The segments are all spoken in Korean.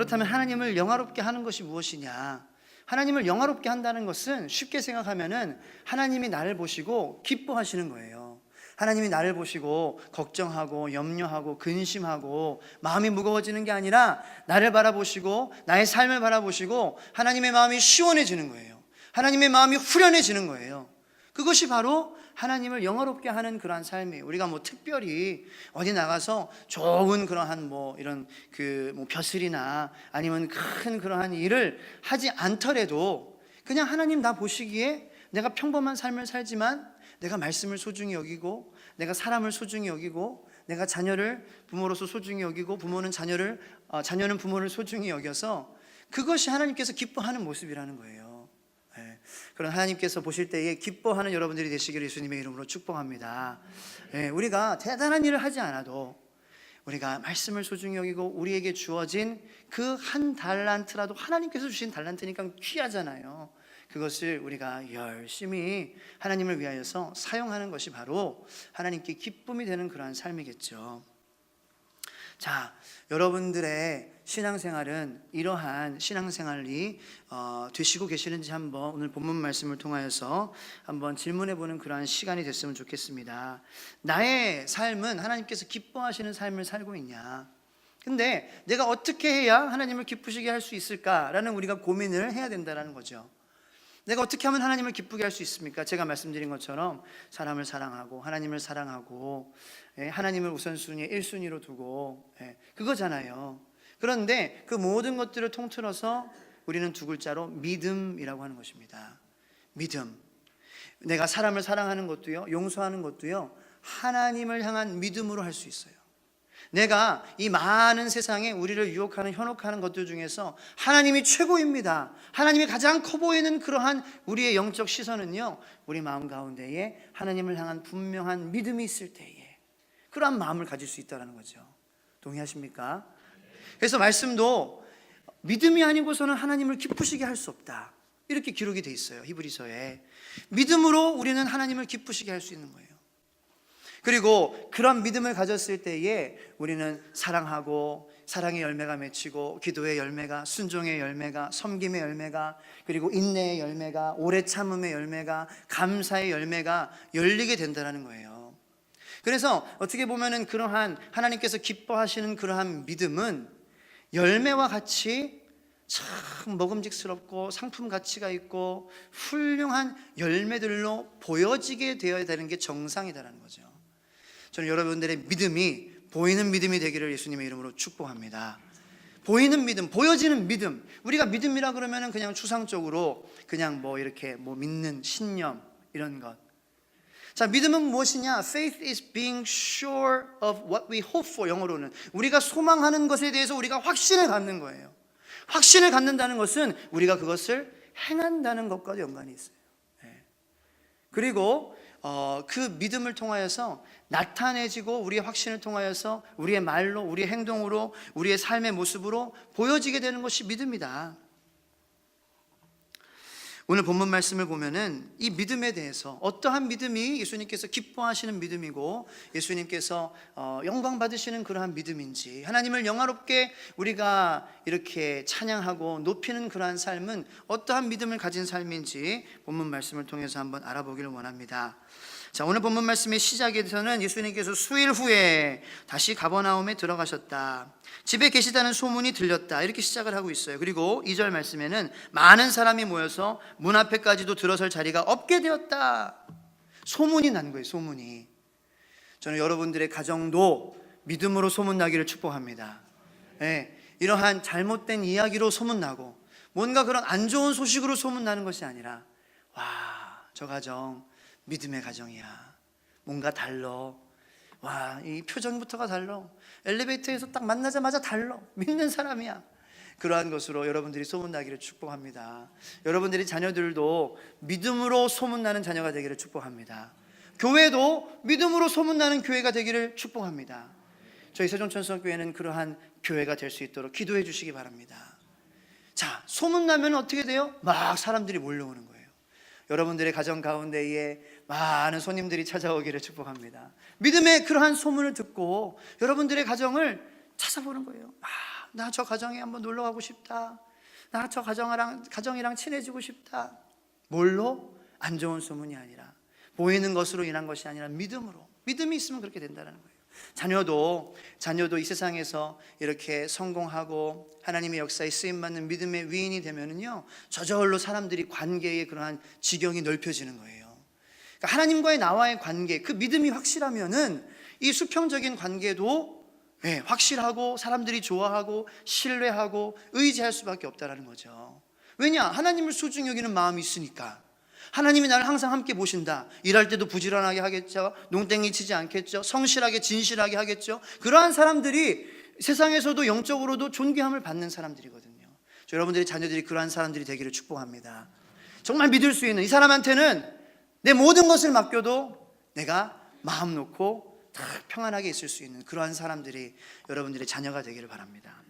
그렇다면 하나님을 영화롭게 하는 것이 무엇이냐? 하나님을 영화롭게 한다는 것은 쉽게 생각하면은 하나님이 나를 보시고 기뻐하시는 거예요. 하나님이 나를 보시고 걱정하고 염려하고 근심하고 마음이 무거워지는 게 아니라 나를 바라보시고 나의 삶을 바라보시고 하나님의 마음이 시원해지는 거예요. 하나님의 마음이 후련해지는 거예요. 그것이 바로 하나님을 영화롭게 하는 그러한 삶이에요. 우리가 특별히 어디 나가서 좋은 그러한 이런 벼슬이나 아니면 큰 그러한 일을 하지 않더라도 그냥 하나님 나 보시기에 내가 평범한 삶을 살지만 내가 말씀을 소중히 여기고 내가 사람을 소중히 여기고 내가 자녀를 부모로서 소중히 여기고 부모는 자녀는 부모를 소중히 여겨서 그것이 하나님께서 기뻐하는 모습이라는 거예요. 그런 하나님께서 보실 때에 기뻐하는 여러분들이 되시기를 예수님의 이름으로 축복합니다. 우리가 대단한 일을 하지 않아도 우리가 말씀을 소중히 여기고 우리에게 주어진 그 한 달란트라도 하나님께서 주신 달란트니까 귀하잖아요. 그것을 우리가 열심히 하나님을 위하여서 사용하는 것이 바로 하나님께 기쁨이 되는 그러한 삶이겠죠. 자, 여러분들의 신앙생활은 이러한 신앙생활이 되시고 계시는지 한번 오늘 본문 말씀을 통하여서 한번 질문해보는 그러한 시간이 됐으면 좋겠습니다. 나의 삶은 하나님께서 기뻐하시는 삶을 살고 있냐? 근데 내가 어떻게 해야 하나님을 기쁘시게 할 수 있을까라는 우리가 고민을 해야 된다는 거죠. 내가 어떻게 하면 하나님을 기쁘게 할 수 있습니까? 제가 말씀드린 것처럼 사람을 사랑하고 하나님을 사랑하고 하나님을 우선순위에 1순위로 두고 그거잖아요. 그런데 그 모든 것들을 통틀어서 우리는 두 글자로 믿음이라고 하는 것입니다. 믿음. 내가 사람을 사랑하는 것도요, 용서하는 것도요, 하나님을 향한 믿음으로 할 수 있어요. 내가 이 많은 세상에 우리를 유혹하는 현혹하는 것들 중에서 하나님이 최고입니다. 하나님이 가장 커 보이는 그러한 우리의 영적 시선은요, 우리 마음 가운데에 하나님을 향한 분명한 믿음이 있을 때에 그러한 마음을 가질 수 있다는 거죠. 동의하십니까? 그래서 말씀도 믿음이 아니고서는 하나님을 기쁘시게 할 수 없다, 이렇게 기록이 돼 있어요. 히브리서에. 믿음으로 우리는 하나님을 기쁘시게 할 수 있는 거예요. 그리고 그런 믿음을 가졌을 때에 우리는 사랑하고 사랑의 열매가 맺히고 기도의 열매가, 순종의 열매가, 섬김의 열매가, 그리고 인내의 열매가, 오래 참음의 열매가, 감사의 열매가 열리게 된다는 거예요. 그래서 어떻게 보면은 그러한 하나님께서 기뻐하시는 그러한 믿음은 열매와 같이 참 먹음직스럽고 상품 가치가 있고 훌륭한 열매들로 보여지게 되어야 되는 게 정상이다라는 거죠. 저는 여러분들의 믿음이 보이는 믿음이 되기를 예수님의 이름으로 축복합니다. 보이는 믿음, 보여지는 믿음. 우리가 믿음이라 그러면은 그냥 추상적으로 그냥 이렇게 믿는 신념 이런 것. 자, 믿음은 무엇이냐? Faith is being sure of what we hope for. 영어로는 우리가 소망하는 것에 대해서 우리가 확신을 갖는 거예요. 확신을 갖는다는 것은 우리가 그것을 행한다는 것과도 연관이 있어요. 그리고 그 믿음을 통하여서 나타내지고 우리의 확신을 통하여서 우리의 말로, 우리의 행동으로, 우리의 삶의 모습으로 보여지게 되는 것이 믿음이다. 오늘 본문 말씀을 보면은 이 믿음에 대해서 어떠한 믿음이 예수님께서 기뻐하시는 믿음이고 예수님께서 영광 받으시는 그러한 믿음인지, 하나님을 영화롭게 우리가 이렇게 찬양하고 높이는 그러한 삶은 어떠한 믿음을 가진 삶인지 본문 말씀을 통해서 한번 알아보기를 원합니다. 자, 오늘 본문 말씀의 시작에서는 예수님께서 수일 후에 다시 가버나움에 들어가셨다, 집에 계시다는 소문이 들렸다, 이렇게 시작을 하고 있어요. 그리고 2절 말씀에는 많은 사람이 모여서 문 앞에까지도 들어설 자리가 없게 되었다, 소문이 난 거예요. 소문이. 저는 여러분들의 가정도 믿음으로 소문나기를 축복합니다. 이러한 잘못된 이야기로 소문나고 뭔가 그런 안 좋은 소식으로 소문나는 것이 아니라, 와, 저 가정 믿음의 가정이야, 뭔가 달라, 와, 이 표정부터가 달라, 엘리베이터에서 딱 만나자마자 달라, 믿는 사람이야, 그러한 것으로 여러분들이 소문나기를 축복합니다. 여러분들이 자녀들도 믿음으로 소문나는 자녀가 되기를 축복합니다. 교회도 믿음으로 소문나는 교회가 되기를 축복합니다. 저희 세종천성교회는 그러한 교회가 될 수 있도록 기도해 주시기 바랍니다. 자, 소문나면 어떻게 돼요? 막 사람들이 몰려오는 거예요. 여러분들의 가정 가운데에 많은 손님들이 찾아오기를 축복합니다. 믿음의 그러한 소문을 듣고 여러분들의 가정을 찾아보는 거예요. 나 저 가정에 한번 놀러 가고 싶다. 나 저 가정이랑 친해지고 싶다. 뭘로? 안 좋은 소문이 아니라, 보이는 것으로 인한 것이 아니라 믿음으로. 믿음이 있으면 그렇게 된다는 거예요. 자녀도 이 세상에서 이렇게 성공하고 하나님의 역사에 쓰임받는 믿음의 위인이 되면은요, 저절로 사람들이 관계의 그러한 지경이 넓혀지는 거예요. 그러니까 하나님과의 나와의 관계, 그 믿음이 확실하면은 이 수평적인 관계도 확실하고 사람들이 좋아하고 신뢰하고 의지할 수밖에 없다는 거죠. 왜냐? 하나님을 소중히 여기는 마음이 있으니까. 하나님이 나를 항상 함께 보신다. 일할 때도 부지런하게 하겠죠. 농땡이 치지 않겠죠. 성실하게 진실하게 하겠죠. 그러한 사람들이 세상에서도 영적으로도 존귀함을 받는 사람들이거든요. 여러분들의 자녀들이 그러한 사람들이 되기를 축복합니다. 정말 믿을 수 있는, 이 사람한테는 내 모든 것을 맡겨도 내가 마음 놓고 다 평안하게 있을 수 있는 그러한 사람들이 여러분들의 자녀가 되기를 바랍니다.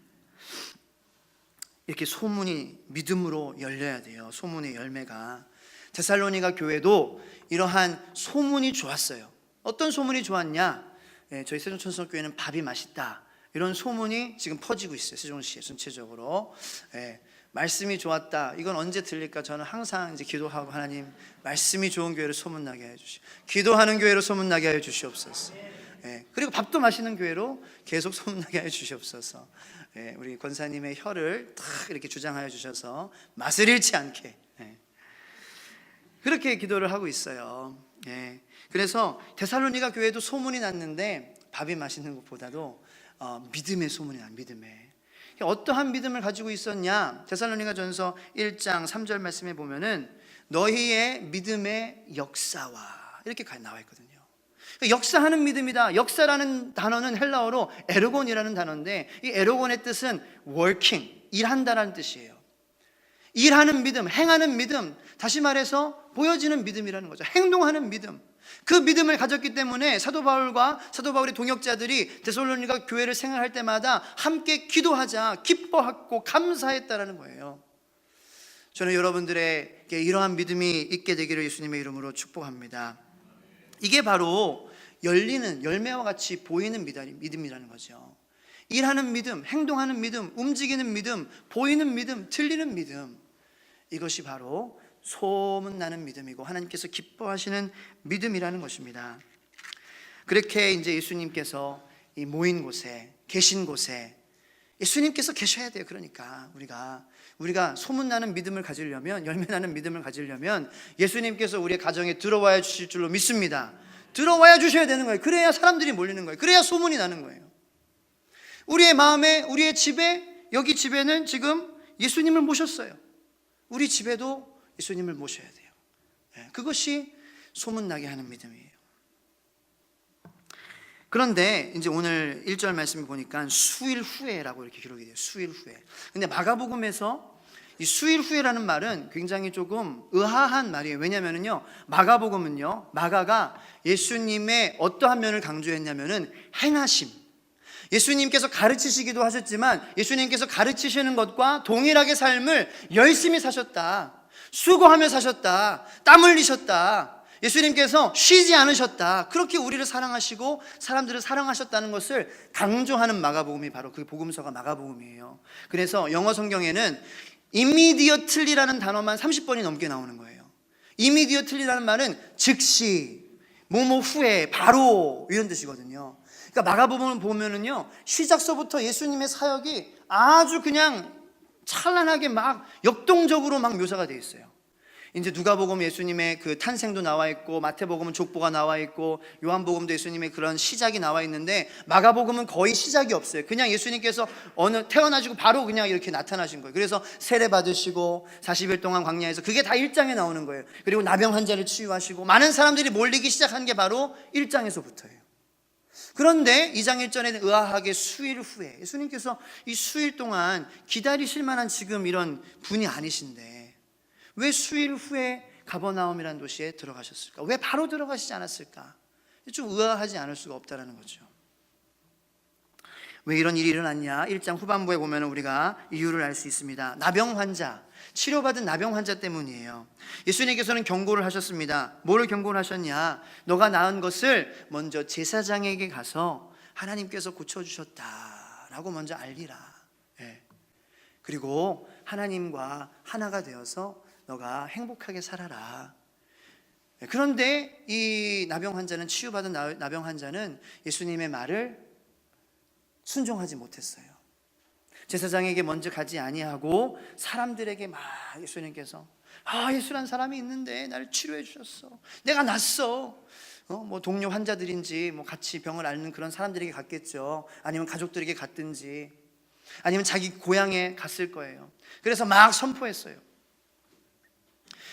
이렇게 소문이 믿음으로 열려야 돼요. 소문의 열매가. 데살로니가 교회도 이러한 소문이 좋았어요. 어떤 소문이 좋았냐? 저희 세종천성교회는 밥이 맛있다, 이런 소문이 지금 퍼지고 있어요. 세종시에 전체적으로. 말씀이 좋았다. 이건 언제 들릴까? 저는 항상 이제 기도하고, 하나님 말씀이 좋은 교회로 소문나게 해 주시오. 기도하는 교회로 소문나게 해 주시옵소서. 그리고 밥도 맛있는 교회로 계속 소문나게 해 주시옵소서. 우리 권사님의 혀를 탁 이렇게 주장하여 주셔서 맛을 잃지 않게, 그렇게 기도를 하고 있어요. 그래서 데살로니가 교회도 소문이 났는데 밥이 맛있는 것보다도 믿음의 소문이 나. 믿음의. 어떠한 믿음을 가지고 있었냐? 데살로니가전서 1장 3절 말씀에 보면은 너희의 믿음의 역사와, 이렇게 나와 있거든요. 역사하는 믿음이다. 역사라는 단어는 헬라어로 에르곤이라는 단어인데, 이 에르곤의 뜻은 working, 일한다라는 뜻이에요. 일하는 믿음, 행하는 믿음, 다시 말해서 보여지는 믿음이라는 거죠. 행동하는 믿음. 그 믿음을 가졌기 때문에 사도 바울의 동역자들이 데살로니가 교회를 생활할 때마다 함께 기도하자, 기뻐하고 감사했다라는 거예요. 저는 여러분들에게 이러한 믿음이 있게 되기를 예수님의 이름으로 축복합니다. 이게 바로 열리는 열매와 같이 보이는 믿음이라는 거죠. 일하는 믿음, 행동하는 믿음, 움직이는 믿음, 보이는 믿음, 들리는 믿음, 이것이 바로 소문나는 믿음이고 하나님께서 기뻐하시는 믿음이라는 것입니다. 그렇게 이제 예수님께서 이 모인 곳에, 계신 곳에 예수님께서 계셔야 돼요. 그러니까 우리가 소문나는 믿음을 가지려면, 열매나는 믿음을 가지려면 예수님께서 우리의 가정에 들어와야 주실 줄로 믿습니다. 들어와야 주셔야 되는 거예요. 그래야 사람들이 몰리는 거예요. 그래야 소문이 나는 거예요. 우리의 마음에, 우리의 집에, 여기 집에는 지금 예수님을 모셨어요. 우리 집에도 예수님을 모셔야 돼요. 그것이 소문나게 하는 믿음이에요. 그런데 이제 오늘 1절 말씀을 보니까 수일 후에라고 이렇게 기록이 돼요. 수일 후에. 근데 마가복음에서 이 수일 후에라는 말은 굉장히 조금 의아한 말이에요. 왜냐면은요, 마가복음은요, 마가가 예수님의 어떠한 면을 강조했냐면은 행하심. 예수님께서 가르치시기도 하셨지만 예수님께서 가르치시는 것과 동일하게 삶을 열심히 사셨다. 수고하며 사셨다. 땀 흘리셨다. 예수님께서 쉬지 않으셨다. 그렇게 우리를 사랑하시고 사람들을 사랑하셨다는 것을 강조하는 마가복음이 바로 그 복음서가 마가복음이에요. 그래서 영어 성경에는 immediately라는 단어만 30번이 넘게 나오는 거예요. immediately라는 말은 즉시, 뭐뭐 후에, 바로, 이런 뜻이거든요. 그러니까 마가복음을 보면은요, 시작서부터 예수님의 사역이 아주 그냥 찬란하게 막 역동적으로 막 묘사가 되어 있어요. 이제 누가복음 예수님의 그 탄생도 나와 있고, 마태복음은 족보가 나와 있고, 요한복음도 예수님의 그런 시작이 나와 있는데, 마가복음은 거의 시작이 없어요. 그냥 예수님께서 태어나시고 바로 그냥 이렇게 나타나신 거예요. 그래서 세례 받으시고 40일 동안 광야에서, 그게 다 1장에 나오는 거예요. 그리고 나병 환자를 치유하시고 많은 사람들이 몰리기 시작한 게 바로 1장에서부터예요. 그런데 2장 1절에는 의아하게 수일 후에, 예수님께서 이 수일 동안 기다리실 만한 지금 이런 분이 아니신데 왜 수일 후에 가버나움이라는 도시에 들어가셨을까? 왜 바로 들어가시지 않았을까? 좀 의아하지 않을 수가 없다는 거죠. 왜 이런 일이 일어났냐? 1장 후반부에 보면 우리가 이유를 알 수 있습니다. 나병 환자, 치료받은 나병 환자 때문이에요. 예수님께서는 경고를 하셨습니다. 뭐를 경고를 하셨냐? 너가 나은 것을 먼저 제사장에게 가서 하나님께서 고쳐주셨다라고 먼저 알리라. 그리고 하나님과 하나가 되어서 너가 행복하게 살아라. 그런데 이 나병 환자는, 치유받은 나병 환자는 예수님의 말을 순종하지 못했어요. 제사장에게 먼저 가지 아니하고 사람들에게 막 예수님께서 예수란 사람이 있는데 나를 치료해 주셨어, 내가 낫어. 뭐 동료 환자들인지 뭐 같이 병을 앓는 그런 사람들에게 갔겠죠. 아니면 가족들에게 갔든지 아니면 자기 고향에 갔을 거예요. 그래서 막 선포했어요.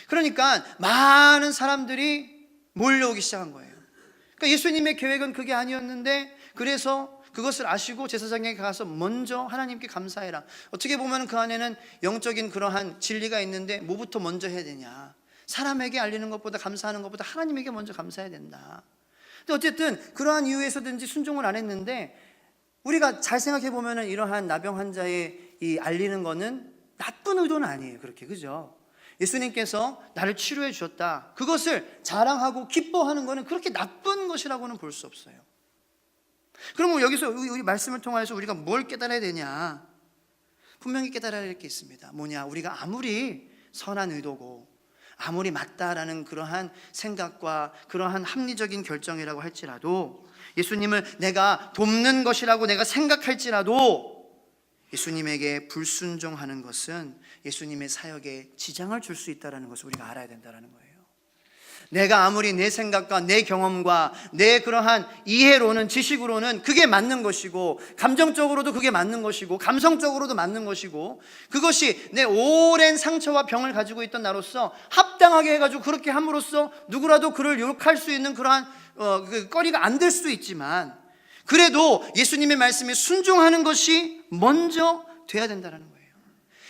그러니까 많은 사람들이 몰려오기 시작한 거예요. 그러니까 예수님의 계획은 그게 아니었는데, 그래서 그것을 아시고 제사장에게 가서 먼저 하나님께 감사해라. 어떻게 보면 그 안에는 영적인 그러한 진리가 있는데 뭐부터 먼저 해야 되냐, 사람에게 알리는 것보다, 감사하는 것보다 하나님에게 먼저 감사해야 된다. 근데 어쨌든 그러한 이유에서든지 순종을 안 했는데, 우리가 잘 생각해 보면 이러한 나병 환자의 이 알리는 거는 나쁜 의도는 아니에요. 그렇게, 그죠? 예수님께서 나를 치료해 주셨다, 그것을 자랑하고 기뻐하는 것은 그렇게 나쁜 것이라고는 볼 수 없어요. 그러면 여기서 우리 말씀을 통해서 우리가 뭘 깨달아야 되냐? 분명히 깨달아야 할 게 있습니다. 뭐냐? 우리가 아무리 선한 의도고 아무리 맞다라는 그러한 생각과 그러한 합리적인 결정이라고 할지라도, 예수님을 내가 돕는 것이라고 내가 생각할지라도, 예수님에게 불순종하는 것은 예수님의 사역에 지장을 줄 수 있다는 것을 우리가 알아야 된다는 거예요. 내가 아무리 내 생각과 내 경험과 내 그러한 이해로는, 지식으로는 그게 맞는 것이고, 감정적으로도 그게 맞는 것이고, 감성적으로도 맞는 것이고, 그것이 내 오랜 상처와 병을 가지고 있던 나로서 합당하게 해가지고 그렇게 함으로써 누구라도 그를 욕할 수 있는 그러한 거리가 안 될 수도 있지만, 그래도 예수님의 말씀에 순종하는 것이 먼저 돼야 된다는 거예요.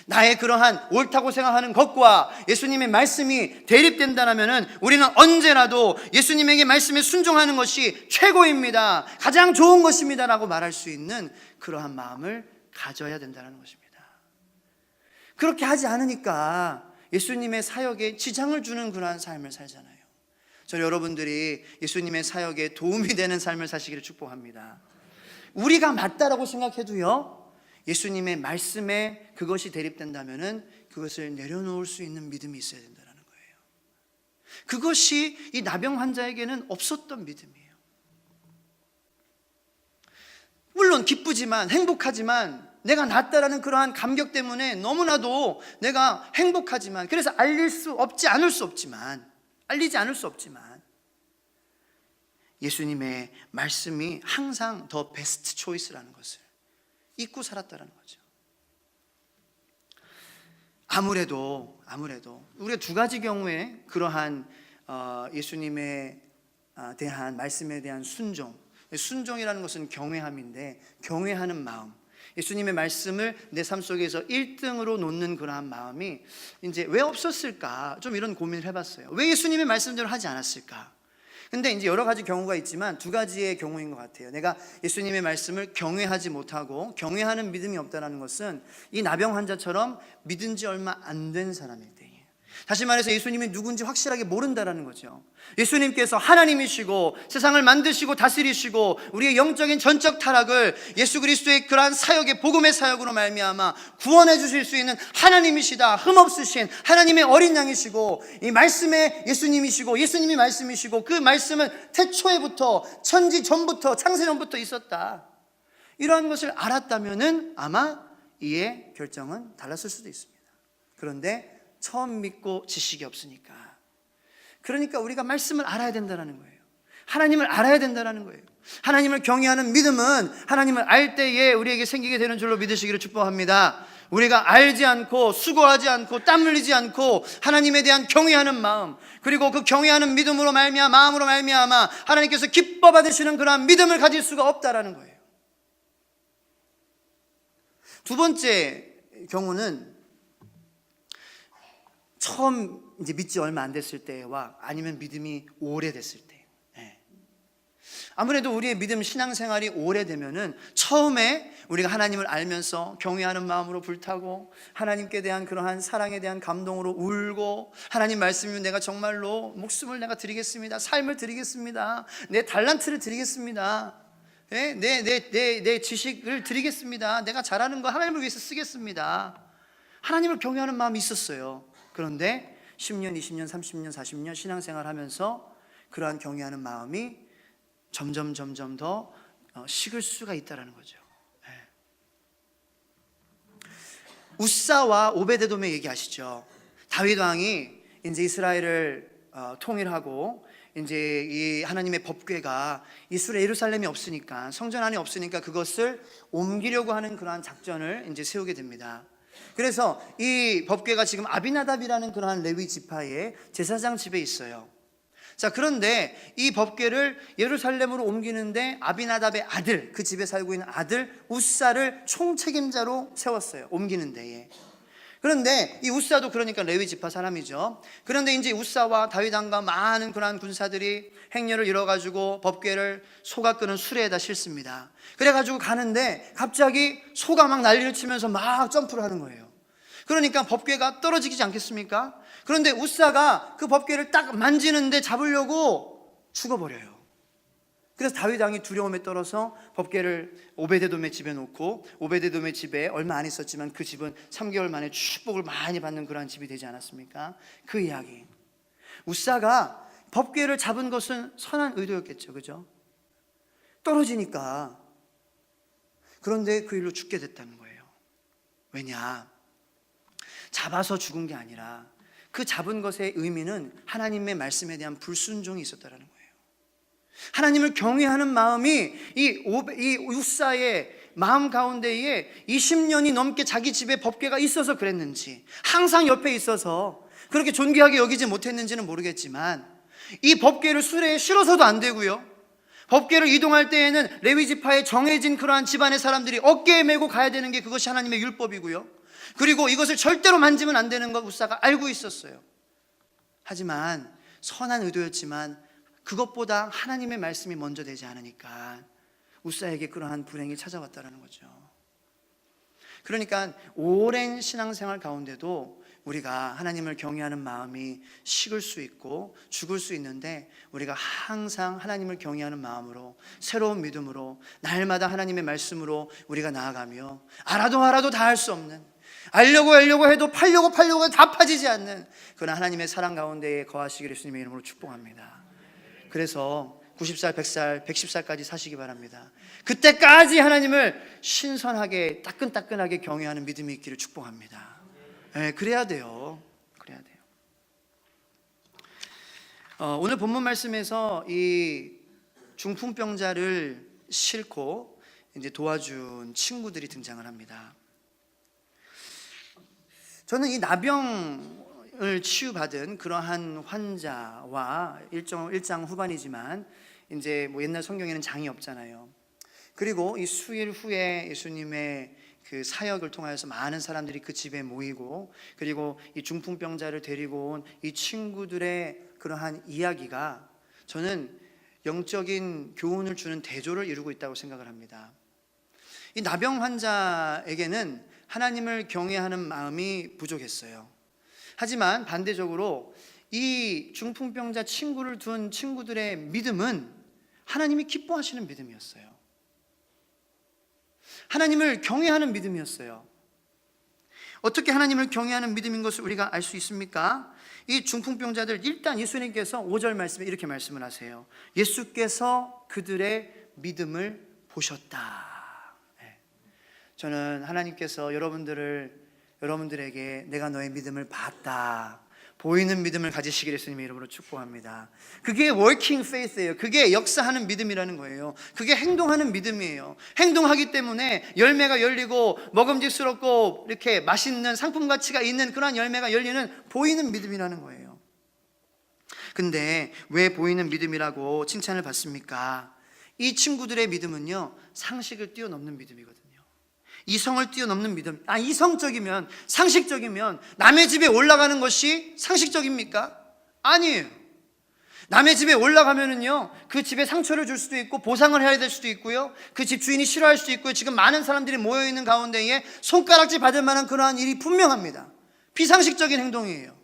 나의 그러한 옳다고 생각하는 것과 예수님의 말씀이 대립된다면 우리는 언제라도 예수님에게 말씀에 순종하는 것이 최고입니다, 가장 좋은 것입니다 라고 말할 수 있는 그러한 마음을 가져야 된다는 것입니다. 그렇게 하지 않으니까 예수님의 사역에 지장을 주는 그러한 삶을 살잖아요. 저는 여러분들이 예수님의 사역에 도움이 되는 삶을 사시기를 축복합니다. 우리가 맞다라고 생각해도요, 예수님의 말씀에 그것이 대립된다면 그것을 내려놓을 수 있는 믿음이 있어야 된다는 거예요. 그것이 이 나병 환자에게는 없었던 믿음이에요. 물론 기쁘지만, 행복하지만, 내가 낫다라는 그러한 감격 때문에 너무나도 내가 행복하지만, 그래서 알리지 않을 수 없지만 예수님의 말씀이 항상 더 베스트 초이스라는 것을 잊고 살았다는 거죠. 아무래도 우리가 두 가지 경우에 그러한 예수님에 대한 말씀에 대한 순종이라는 것은 경외함인데, 경외하는 마음, 예수님의 말씀을 내 삶 속에서 1등으로 놓는 그러한 마음이 이제 왜 없었을까, 좀 이런 고민을 해봤어요. 왜 예수님의 말씀대로 하지 않았을까? 근데 이제 여러 가지 경우가 있지만 두 가지의 경우인 것 같아요. 내가 예수님의 말씀을 경외하지 못하고 경외하는 믿음이 없다는 것은 이 나병 환자처럼 믿은 지 얼마 안 된 사람일 때예요. 다시 말해서 예수님이 누군지 확실하게 모른다는 거죠. 예수님께서 하나님이시고 세상을 만드시고 다스리시고 우리의 영적인 전적 타락을 예수 그리스도의 그러한 사역의 복음의 사역으로 말미암아 구원해 주실 수 있는 하나님이시다, 흠없으신 하나님의 어린 양이시고, 이 말씀의 예수님이시고 예수님이 말씀이시고, 그 말씀은 태초에부터, 천지 전부터, 창세 전부터 있었다, 이러한 것을 알았다면은 아마 이의 결정은 달랐을 수도 있습니다. 그런데 처음 믿고 지식이 없으니까, 그러니까 우리가 말씀을 알아야 된다는 거예요. 하나님을 알아야 된다는 거예요. 하나님을 경외하는 믿음은 하나님을 알 때에 우리에게 생기게 되는 줄로 믿으시기를 축복합니다. 우리가 알지 않고 수고하지 않고 땀 흘리지 않고 하나님에 대한 경외하는 마음, 그리고 그 경외하는 믿음으로 마음으로 말미암아 하나님께서 기뻐 받으시는 그러한 믿음을 가질 수가 없다라는 거예요. 두 번째 경우는 처음 이제 믿지 얼마 안 됐을 때와 아니면 믿음이 오래됐을 때. 아무래도 우리의 믿음 신앙생활이 오래되면은 처음에 우리가 하나님을 알면서 경외하는 마음으로 불타고 하나님께 대한 그러한 사랑에 대한 감동으로 울고, 하나님 말씀이면 내가 정말로 목숨을 내가 드리겠습니다, 삶을 드리겠습니다, 내 달란트를 드리겠습니다, 내 지식을 드리겠습니다, 내가 잘하는 거 하나님을 위해서 쓰겠습니다, 하나님을 경외하는 마음이 있었어요. 그런데 10년, 20년, 30년, 40년 신앙생활 하면서 그러한 경외하는 마음이 점점 더 식을 수가 있다는 거죠. 우사와 오베데돔의 얘기하시죠. 다윗 왕이 이제 이스라엘을 통일하고 이제 이 하나님의 법궤가 이스라엘 예루살렘이 없으니까, 성전 안에 없으니까 그것을 옮기려고 하는 그러한 작전을 이제 세우게 됩니다. 그래서 이 법궤가 지금 아비나답이라는 그러한 레위 지파의 제사장 집에 있어요. 자, 그런데 이 법궤를 예루살렘으로 옮기는데 아비나답의 아들, 그 집에 살고 있는 아들 우사를 총책임자로 세웠어요. 옮기는 데에. 그런데 이 우사도 그러니까 레위 지파 사람이죠. 그런데 이제 우사와 다윗 왕과 많은 그러한 군사들이 행렬을 이뤄가지고 법궤를 소가 끄는 수레에다 싣습니다. 그래가지고 가는데 갑자기 소가 막 난리를 치면서 막 점프를 하는 거예요. 그러니까 법궤가 떨어지지 않겠습니까? 그런데 우사가 그 법궤를 딱 만지는데 잡으려고 죽어버려요. 그래서 다윗 왕이 두려움에 떨어서 법궤를 오베데돔의 집에 놓고, 오베데돔의 집에 얼마 안 있었지만 그 집은 3개월 만에 축복을 많이 받는 그러한 집이 되지 않았습니까? 그 이야기. 우사가 법궤를 잡은 것은 선한 의도였겠죠, 그죠? 떨어지니까. 그런데 그 일로 죽게 됐다는 거예요. 왜냐? 잡아서 죽은 게 아니라 그 잡은 것의 의미는 하나님의 말씀에 대한 불순종이 있었다는 거예요. 하나님을 경외하는 마음이 이 우사의 마음 가운데에 20년이 넘게 자기 집에 법궤가 있어서 그랬는지, 항상 옆에 있어서 그렇게 존귀하게 여기지 못했는지는 모르겠지만, 이 법궤를 수레에 실어서도 안 되고요, 법궤를 이동할 때에는 레위 지파에 정해진 그러한 집안의 사람들이 어깨에 메고 가야 되는 게 그것이 하나님의 율법이고요, 그리고 이것을 절대로 만지면 안 되는 걸 우사가 알고 있었어요. 하지만 선한 의도였지만 그것보다 하나님의 말씀이 먼저 되지 않으니까 우사에게 그러한 불행이 찾아왔다는 거죠. 그러니까 오랜 신앙생활 가운데도 우리가 하나님을 경외하는 마음이 식을 수 있고 죽을 수 있는데, 우리가 항상 하나님을 경외하는 마음으로, 새로운 믿음으로, 날마다 하나님의 말씀으로 우리가 나아가며, 알아도 다 할 수 없는, 알려고 해도 팔려고 해도 다 파지지 않는 그런 하나님의 사랑 가운데에 거하시기를 주님의 이름으로 축복합니다. 그래서 90살, 100살, 110살까지 사시기 바랍니다. 그때까지 하나님을 신선하게 따끈따끈하게 경외하는 믿음이 있기를 축복합니다. 그래야 돼요. 오늘 본문 말씀에서 이 중풍병자를 싣고 이제 도와준 친구들이 등장을 합니다. 저는 이 나병을 치유받은 그러한 환자와 일장 후반이지만, 이제 뭐 옛날 성경에는 장이 없잖아요. 그리고 이 수일 후에 예수님의 그 사역을 통하여서 많은 사람들이 그 집에 모이고, 그리고 이 중풍병자를 데리고 온 이 친구들의 그러한 이야기가 저는 영적인 교훈을 주는 대조를 이루고 있다고 생각을 합니다. 이 나병 환자에게는 하나님을 경외하는 마음이 부족했어요. 하지만 반대적으로 이 중풍병자 친구를 둔 친구들의 믿음은 하나님이 기뻐하시는 믿음이었어요. 하나님을 경외하는 믿음이었어요. 어떻게 하나님을 경외하는 믿음인 것을 우리가 알 수 있습니까? 이 중풍병자들, 일단 예수님께서 5절 말씀에 이렇게 말씀을 하세요. 예수께서 그들의 믿음을 보셨다. 저는 하나님께서 여러분들에게 내가 너의 믿음을 봤다, 보이는 믿음을 가지시기를 예수님의 이름으로 축복합니다. 그게 working faith예요. 그게 역사하는 믿음이라는 거예요. 그게 행동하는 믿음이에요. 행동하기 때문에 열매가 열리고 먹음직스럽고 이렇게 맛있는 상품 가치가 있는 그런 열매가 열리는 보이는 믿음이라는 거예요. 근데 왜 보이는 믿음이라고 칭찬을 받습니까? 이 친구들의 믿음은요, 상식을 뛰어넘는 믿음이거든요. 이성을 뛰어넘는 믿음. 이성적이면, 상식적이면 남의 집에 올라가는 것이 상식적입니까? 아니에요. 남의 집에 올라가면은요, 그 집에 상처를 줄 수도 있고 보상을 해야 될 수도 있고요, 그 집 주인이 싫어할 수도 있고요. 지금 많은 사람들이 모여있는 가운데에 손가락질 받을 만한 그러한 일이 분명합니다. 비상식적인 행동이에요.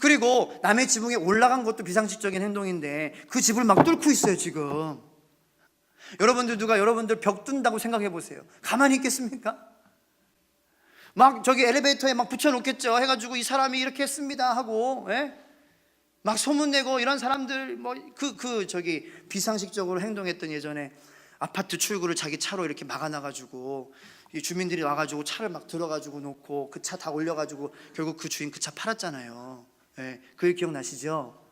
그리고 남의 지붕에 올라간 것도 비상식적인 행동인데 그 집을 막 뚫고 있어요 지금. 여러분들 누가 여러분들 벽 뚫는다고 생각해 보세요. 가만히 있겠습니까? 막 저기 엘리베이터에 막 붙여놓겠죠. 해가지고 이 사람이 이렇게 했습니다 하고, 예? 막 소문내고 이런 사람들 뭐 저기 비상식적으로 행동했던 예전에 아파트 출구를 자기 차로 이렇게 막아놔가지고 이 주민들이 와가지고 차를 막 들어가지고 놓고 그 차 다 올려가지고 결국 그 주인 그 차 팔았잖아요. 예, 그게 기억나시죠?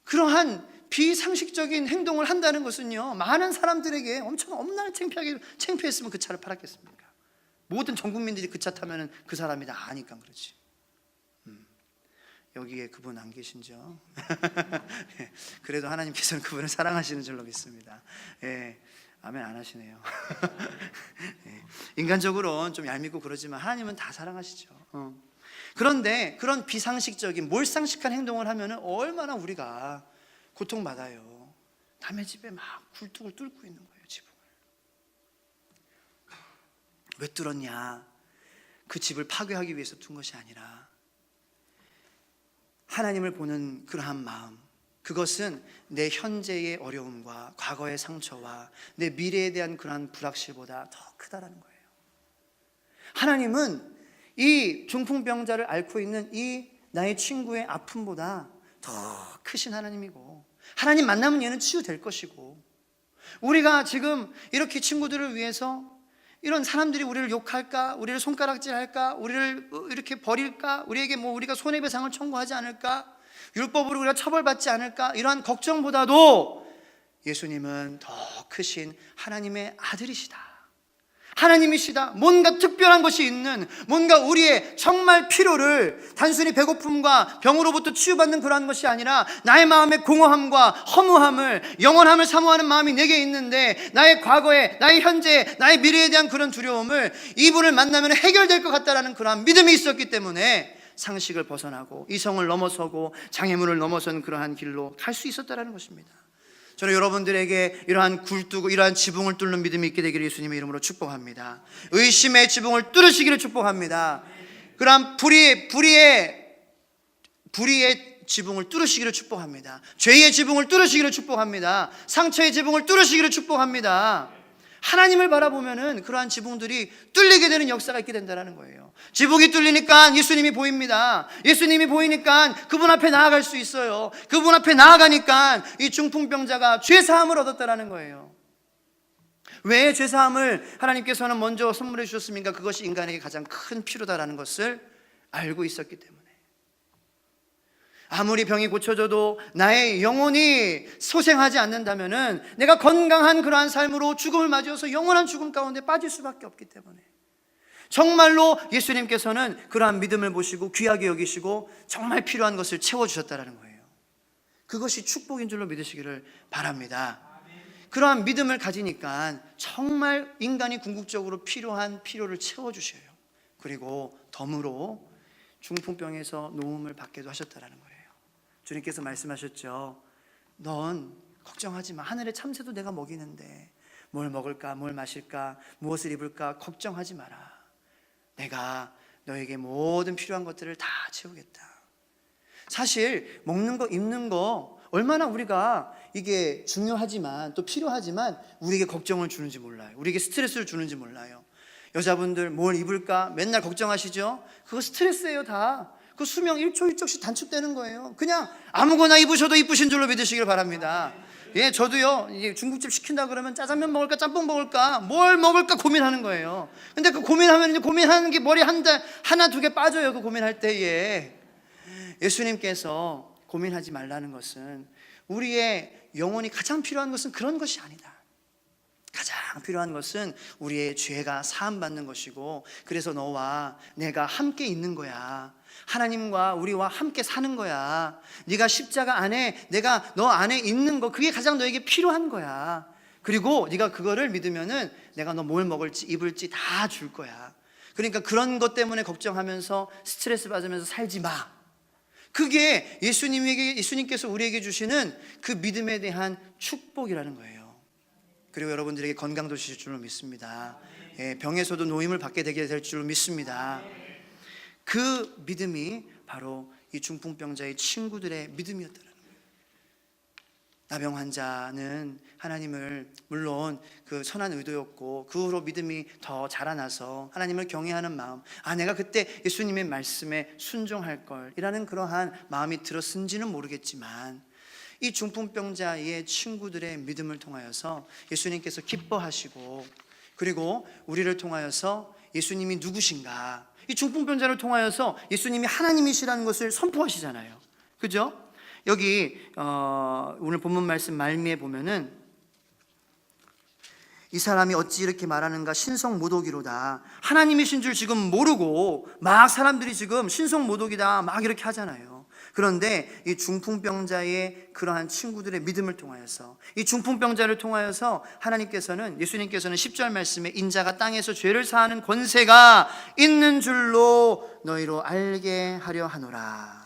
그러한 비상식적인 행동을 한다는 것은요, 많은 사람들에게 엄청 엄청나게 창피했으면 그 차를 팔았겠습니까? 모든 전 국민들이 그 차 타면은 그 사람이 다 아니까 그렇지. 여기에 그분 안 계신죠? 그래도 하나님께서는 그분을 사랑하시는 줄로 믿습니다. 예, 아멘 안 하시네요. 예, 인간적으로는 좀 얄밉고 그러지만 하나님은 다 사랑하시죠. 그런데 그런 비상식적인 몰상식한 행동을 하면은 얼마나 우리가 고통받아요. 남의 집에 막 굴뚝을 뚫고 있는 거예요. 지붕을. 왜 뚫었냐? 그 집을 파괴하기 위해서 둔 것이 아니라 하나님을 보는 그러한 마음, 그것은 내 현재의 어려움과 과거의 상처와 내 미래에 대한 그러한 불확실보다 더 크다라는 거예요. 하나님은 이 중풍병자를 앓고 있는 이 나의 친구의 아픔보다 더 크신 하나님이고, 하나님 만나면 얘는 치유될 것이고, 우리가 지금 이렇게 친구들을 위해서 이런 사람들이 우리를 욕할까, 우리를 손가락질할까, 우리를 이렇게 버릴까, 우리에게 뭐 우리가 손해배상을 청구하지 않을까, 율법으로 우리가 처벌받지 않을까, 이러한 걱정보다도 예수님은 더 크신 하나님의 아들이시다, 하나님이시다. 뭔가 특별한 것이 있는, 뭔가 우리의 정말 필요를 단순히 배고픔과 병으로부터 치유받는 그러한 것이 아니라 나의 마음의 공허함과 허무함을, 영원함을 사모하는 마음이 내게 있는데 나의 과거에, 나의 현재에, 나의 미래에 대한 그런 두려움을 이분을 만나면 해결될 것 같다라는 그러한 믿음이 있었기 때문에 상식을 벗어나고 이성을 넘어서고 장애물을 넘어선 그러한 길로 갈 수 있었다라는 것입니다. 저는 여러분들에게 이러한 굴뚝, 이러한 지붕을 뚫는 믿음이 있게 되기를 예수님의 이름으로 축복합니다. 의심의 지붕을 뚫으시기를 축복합니다. 그러한 불의의 지붕을 뚫으시기를 축복합니다. 죄의 지붕을 뚫으시기를 축복합니다. 상처의 지붕을 뚫으시기를 축복합니다. 하나님을 바라보면은 그러한 지붕들이 뚫리게 되는 역사가 있게 된다는 거예요. 지붕이 뚫리니까 예수님이 보입니다. 예수님이 보이니까 그분 앞에 나아갈 수 있어요. 그분 앞에 나아가니까 이 중풍병자가 죄사함을 얻었다는 거예요. 왜 죄사함을 하나님께서는 먼저 선물해 주셨습니까? 그것이 인간에게 가장 큰 필요다라는 것을 알고 있었기 때문에. 아무리 병이 고쳐져도 나의 영혼이 소생하지 않는다면은 내가 건강한 그러한 삶으로 죽음을 맞이해서 영원한 죽음 가운데 빠질 수밖에 없기 때문에 정말로 예수님께서는 그러한 믿음을 보시고 귀하게 여기시고 정말 필요한 것을 채워주셨다는 거예요. 그것이 축복인 줄로 믿으시기를 바랍니다. 그러한 믿음을 가지니까 정말 인간이 궁극적으로 필요한 필요를 채워주셔요. 그리고 덤으로 중풍병에서 노움을 받게도 하셨다는 거예요. 주님께서 말씀하셨죠. 넌 걱정하지 마. 하늘의 참새도 내가 먹이는데 뭘 먹을까, 뭘 마실까, 무엇을 입을까 걱정하지 마라. 내가 너에게 모든 필요한 것들을 다 채우겠다. 사실 먹는 거, 입는 거 얼마나 우리가 이게 중요하지만 또 필요하지만 우리에게 걱정을 주는지 몰라요. 우리에게 스트레스를 주는지 몰라요. 여자분들 뭘 입을까 맨날 걱정하시죠? 그거 스트레스예요. 다 그 수명 1초 1초씩 단축되는 거예요. 그냥 아무거나 입으셔도 이쁘신 줄로 믿으시길 바랍니다. 예, 저도요, 이제 중국집 시킨다 그러면 짜장면 먹을까, 짬뽕 먹을까, 뭘 먹을까 고민하는 거예요. 근데 그 고민하면 이제 고민하는 게 머리 하나 두 개 빠져요. 그 고민할 때에. 예수님께서 고민하지 말라는 것은 우리의 영혼이 가장 필요한 것은 그런 것이 아니다. 가장 필요한 것은 우리의 죄가 사함받는 것이고, 그래서 너와 내가 함께 있는 거야. 하나님과 우리와 함께 사는 거야. 네가 십자가 안에, 내가 너 안에 있는 거, 그게 가장 너에게 필요한 거야. 그리고 네가 그거를 믿으면은 내가 너 뭘 먹을지 입을지 다 줄 거야. 그러니까 그런 것 때문에 걱정하면서 스트레스 받으면서 살지 마. 그게 예수님께서 우리에게 주시는 그 믿음에 대한 축복이라는 거예요. 그리고 여러분들에게 건강도 주실 줄로 믿습니다. 예, 병에서도 노임을 받게 되게 될 줄로 믿습니다. 그 믿음이 바로 이 중풍병자의 친구들의 믿음이었다는 거예요. 나병 환자는 하나님을 물론 그 선한 의도였고 그 후로 믿음이 더 자라나서 하나님을 경외하는 마음, 내가 그때 예수님의 말씀에 순종할 걸이라는 그러한 마음이 들었은지는 모르겠지만 이 중풍병자의 친구들의 믿음을 통하여서 예수님께서 기뻐하시고, 그리고 우리를 통하여서 예수님이 누구신가, 이 중풍병자를 통하여서 예수님이 하나님이시라는 것을 선포하시잖아요. 그죠? 여기 오늘 본문 말씀 말미에 보면은 이 사람이 어찌 이렇게 말하는가, 신성모독이로다. 하나님이신 줄 지금 모르고 막 사람들이 지금 신성모독이다 막 이렇게 하잖아요. 그런데 이 중풍병자의 그러한 친구들의 믿음을 통하여서, 이 중풍병자를 통하여서 하나님께서는, 예수님께서는 10절 말씀에 인자가 땅에서 죄를 사하는 권세가 있는 줄로 너희로 알게 하려 하노라.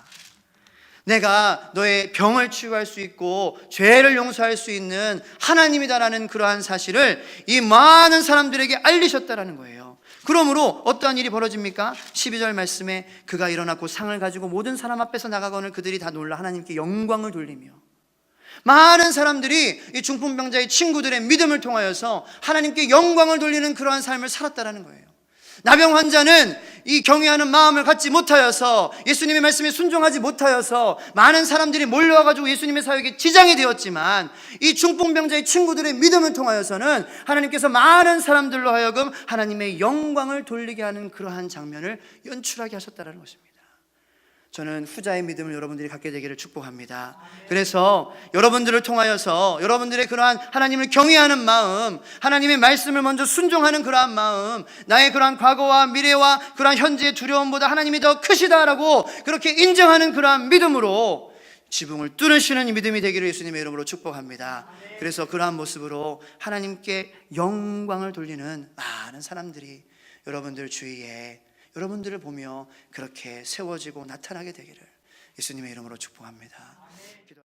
내가 너의 병을 치유할 수 있고 죄를 용서할 수 있는 하나님이다라는 그러한 사실을 이 많은 사람들에게 알리셨다라는 거예요. 그러므로 어떠한 일이 벌어집니까? 12절 말씀에 그가 일어났고 상을 가지고 모든 사람 앞에서 나가거늘 그들이 다 놀라 하나님께 영광을 돌리며, 많은 사람들이 이 중풍병자의 친구들의 믿음을 통하여서 하나님께 영광을 돌리는 그러한 삶을 살았다라는 거예요. 나병 환자는 이 경외하는 마음을 갖지 못하여서, 예수님의 말씀에 순종하지 못하여서 많은 사람들이 몰려와가지고 예수님의 사역에 지장이 되었지만, 이 중풍병자의 친구들의 믿음을 통하여서는 하나님께서 많은 사람들로 하여금 하나님의 영광을 돌리게 하는 그러한 장면을 연출하게 하셨다는 것입니다. 저는 후자의 믿음을 여러분들이 갖게 되기를 축복합니다. 그래서 여러분들을 통하여서 여러분들의 그러한 하나님을 경외하는 마음, 하나님의 말씀을 먼저 순종하는 그러한 마음, 나의 그러한 과거와 미래와 그러한 현재의 두려움보다 하나님이 더 크시다라고 그렇게 인정하는 그러한 믿음으로 지붕을 뚫으시는 믿음이 되기를 예수님의 이름으로 축복합니다. 그래서 그러한 모습으로 하나님께 영광을 돌리는 많은 사람들이 여러분들 주위에, 여러분들을 보며 그렇게 세워지고 나타나게 되기를 예수님의 이름으로 축복합니다.